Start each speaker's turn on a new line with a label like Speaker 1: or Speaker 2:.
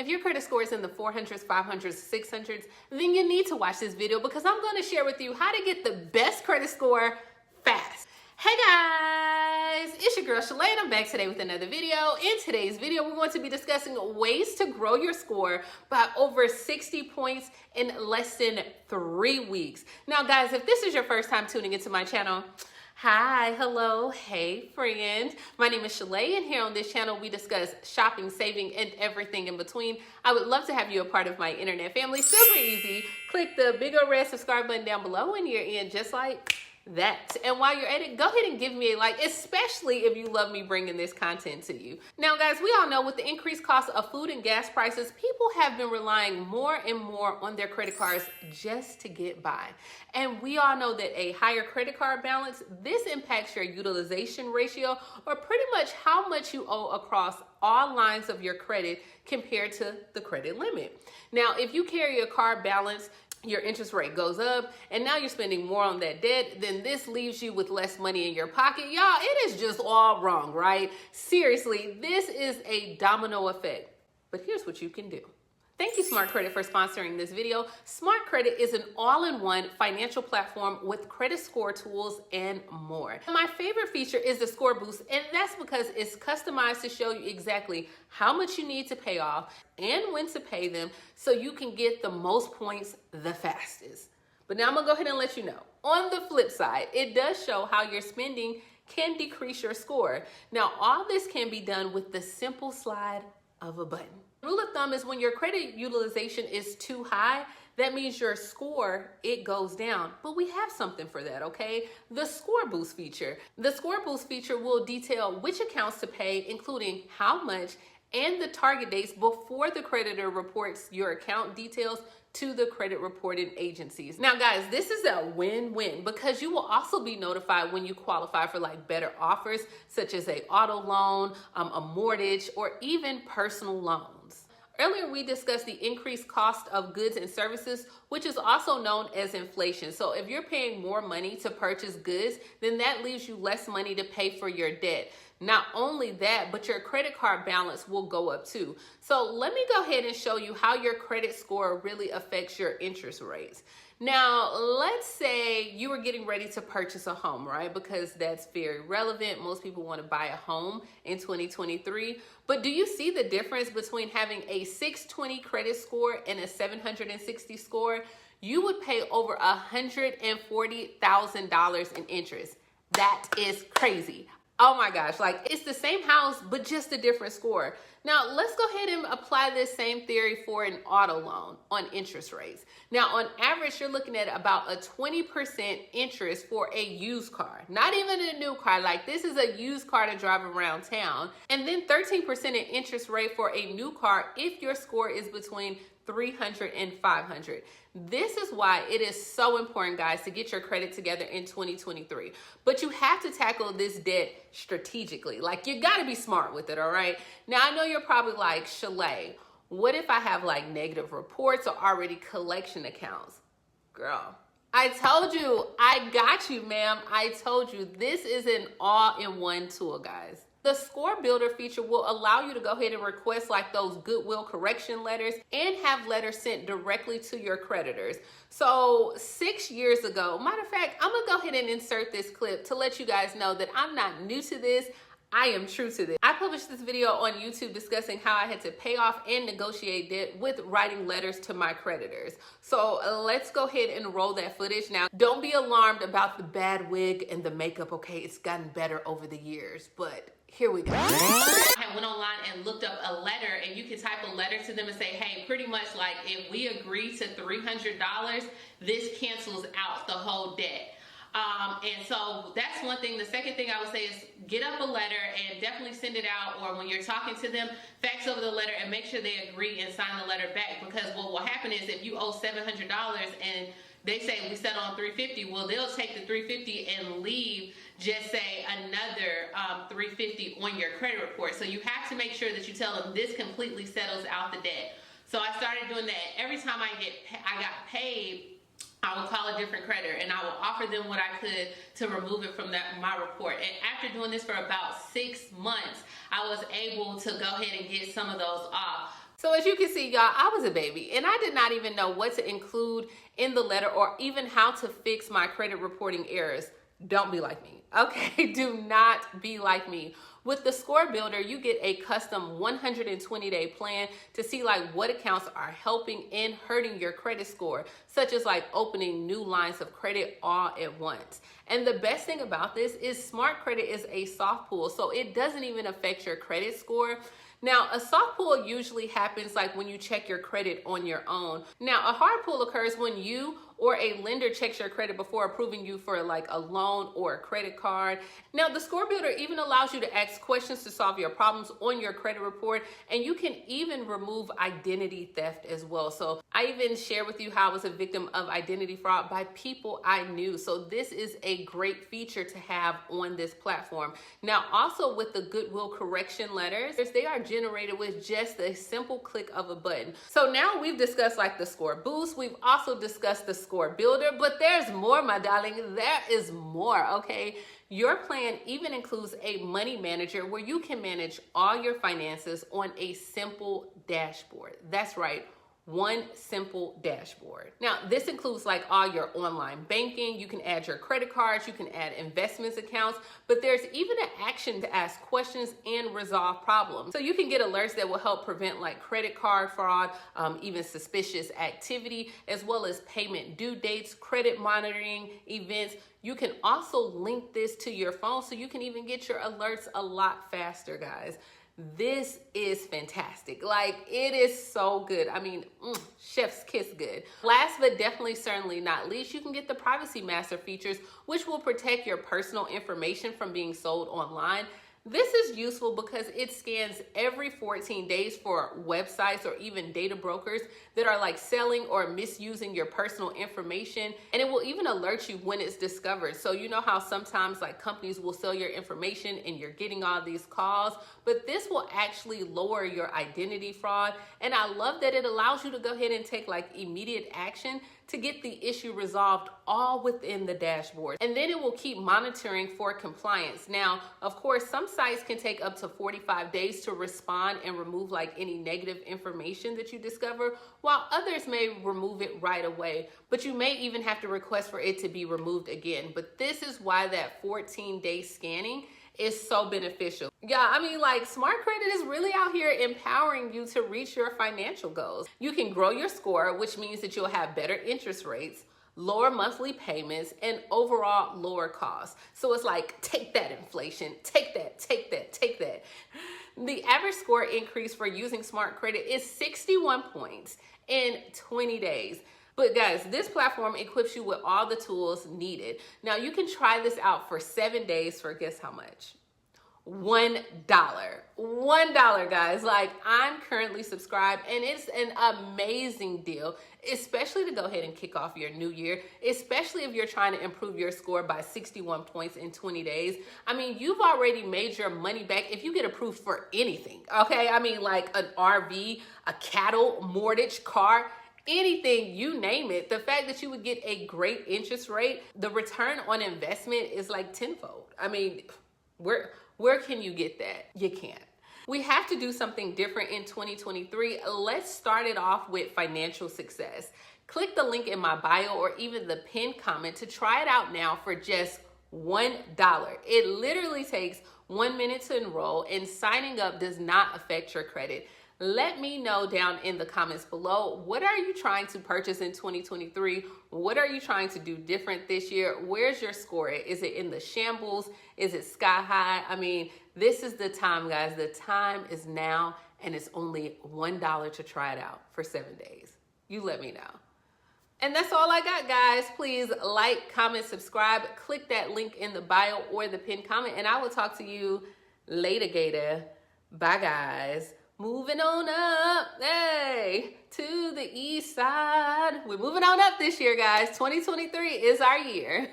Speaker 1: If your credit score is in the 400s, 500s, 600s, then you need to watch this video because I'm going to share with you how to get the best credit score fast. Hey guys, it's your girl Shalae and I'm back today with another video. In today's video, we're going to be discussing ways to grow your score by over 60 points in less than 3 weeks. Now guys, if this is your first time tuning into my channel, hi, hello, hey friend. My name is Shalae and here on this channel we discuss shopping, saving, and everything in between. I would love to have you a part of my internet family. Super easy. Click the big old red subscribe button down below and you're in just like that. And while you're at it, go ahead and give me a like, especially if you love me bringing this content to you. Now guys, we all know with the increased cost of food and gas prices, people have been relying more and more on their credit cards just to get by. And we all know that a higher credit card balance, this impacts your utilization ratio, or pretty much how much you owe across all lines of your credit compared to the credit limit. Now, if you carry a card balance, your interest rate goes up and now you're spending more on that debt, then this leaves you with less money in your pocket. Y'all, it is just all wrong, right? Seriously, this is a domino effect. But here's what you can do. Thank you, Smart Credit, for sponsoring this video. Smart Credit is an all-in-one financial platform with credit score tools and more. My favorite feature is the score boost, and that's because it's customized to show you exactly how much you need to pay off and when to pay them so you can get the most points the fastest. But now I'm gonna go ahead and let you know. On the flip side, it does show how your spending can decrease your score. Now, all this can be done with the simple slide of a button. Rule of thumb is when your credit utilization is too high, that means your score, it goes down. But we have something for that, okay? The score boost feature. The score boost feature will detail which accounts to pay, including how much, and the target dates before the creditor reports your account details to the credit reporting agencies. Now guys, this is a win-win because you will also be notified when you qualify for like better offers such as a auto loan, a mortgage, or even personal loans. Earlier, we discussed the increased cost of goods and services, which is also known as inflation. So if you're paying more money to purchase goods, then that leaves you less money to pay for your debt. Not only that, but your credit card balance will go up too. So let me go ahead and show you how your credit score really affects your interest rates. Now, let's say you were getting ready to purchase a home, right? Because that's very relevant. Most people want to buy a home in 2023. But do you see the difference between having a 620 credit score and a 760 score? You would pay over $140,000 in interest. That is crazy. Oh my gosh, like it's the same house, but just a different score. Now, let's go ahead and apply this same theory for an auto loan on interest rates. Now, on average, you're looking at about a 20% interest for a used car. Not even a new car, like this is a used car to drive around town. And then 13% in interest rate for a new car if your score is between 300 and 500. This is why it is so important, guys, to get your credit together in 2023. But you have to tackle this debt strategically. Like, you got to be smart with it, all right? Now, I know you're probably like, Shalae, what if I have like negative reports or already collection accounts? Girl, I told you, I got you, ma'am. I told you, this is an all-in-one tool, guys. The score builder feature will allow you to go ahead and request like those goodwill correction letters and have letters sent directly to your creditors. So 6 years ago, matter of fact, I'm gonna go ahead and insert this clip to let you guys know that I'm not new to this. I am true to this. I published this video on YouTube discussing how I had to pay off and negotiate debt with writing letters to my creditors. So let's go ahead and roll that footage. Now, don't be alarmed about the bad wig and the makeup, okay? It's gotten better over the years, but here we go. I went online and looked up a letter, and you can type a letter to them and say, hey, pretty much like if we agree to $300, this cancels out the whole debt. And so that's one thing. The second thing I would say is get up a letter and definitely send it out, or when you're talking to them, fax over the letter and make sure they agree and sign the letter back, because what will happen is if you owe $700 and they say we settle on $350, well, they'll take the $350 and leave just say another $350 on your credit report. So you have to make sure that you tell them this completely settles out the debt. So I started doing that. Every time I got paid, I would call a different creditor and I would offer them what I could to remove it from my report. And after doing this for about 6 months, I was able to go ahead and get some of those off. So as you can see, y'all, I was a baby and I did not even know what to include in the letter or even how to fix my credit reporting errors. Don't be like me, okay? Do not be like me. With the Score Builder, you get a custom 120-day plan to see like what accounts are helping and hurting your credit score, such as like opening new lines of credit all at once. And the best thing about this is Smart Credit is a soft pull, so it doesn't even affect your credit score. Now, a soft pull usually happens like when you check your credit on your own. Now, a hard pull occurs when you or a lender checks your credit before approving you for like a loan or a credit card. Now, the Score Builder even allows you to ask questions to solve your problems on your credit report, and you can even remove identity theft as well. So I even share with you how I was a victim of identity fraud by people I knew. So this is a great feature to have on this platform. Now, also with the goodwill correction letters, they are generated with just a simple click of a button. So now we've discussed like the Score Boost. We've also discussed the Score Builder, but there's more, my darling. There is more, okay? Your plan even includes a money manager where you can manage all your finances on a simple dashboard. That's right. One simple dashboard. Now, this includes like all your online banking. You can add your credit cards, you can add investments accounts, but there's even an action to ask questions and resolve problems. So you can get alerts that will help prevent like credit card fraud, even suspicious activity, as well as payment due dates, credit monitoring events. You can also link this to your phone so you can even get your alerts a lot faster, guys. This is fantastic. Like, it is so good. I mean, chef's kiss good. Last but definitely certainly not least, you can get the Privacy Master features, which will protect your personal information from being sold online. This is useful because it scans every 14 days for websites or even data brokers that are like selling or misusing your personal information. And it will even alert you when it's discovered. So you know how sometimes like companies will sell your information and you're getting all these calls, but this will actually lower your identity fraud. And I love that it allows you to go ahead and take like immediate action to get the issue resolved all within the dashboard. And then it will keep monitoring for compliance. Now, of course, some sites can take up to 45 days to respond and remove like any negative information that you discover, while others may remove it right away. But you may even have to request for it to be removed again. But this is why that 14-day scanning is so beneficial. Yeah, I mean, like, Smart Credit is really out here empowering you to reach your financial goals. You can grow your score, which means that you'll have better interest rates, lower monthly payments, and overall lower costs. So it's like, take that inflation, take that, take that, take that. The average score increase for using Smart Credit is 61 points in 20 days. But guys, this platform equips you with all the tools needed. Now you can try this out for 7 days for guess how much? $1. $1, guys. Like, I'm currently subscribed and it's an amazing deal, especially to go ahead and kick off your new year, especially if you're trying to improve your score by 61 points in 20 days. I mean, you've already made your money back if you get approved for anything, okay? I mean, like an RV, a cattle, mortgage, car, anything, you name it. The fact that you would get a great interest rate, the return on investment is like tenfold. I mean, where can you get that? You can't. We have to do something different in 2023. Let's start it off with financial success. Click the link in my bio or even the pinned comment to try it out now for just $1. It literally takes 1 minute to enroll, and signing up does not affect your credit. Let me know down in the comments below, what are you trying to purchase in 2023? What are you trying to do different this year? Where's your score at? Is it in the shambles? Is it sky high? I mean, this is the time, guys. The time is now, and it's only $1 to try it out for 7 days. You let me know. And that's all I got, guys. Please like, comment, subscribe, click that link in the bio or the pinned comment, and I will talk to you later, Gator. Bye, guys. Moving on up, hey, to the east side. We're moving on up this year, guys. 2023 is our year.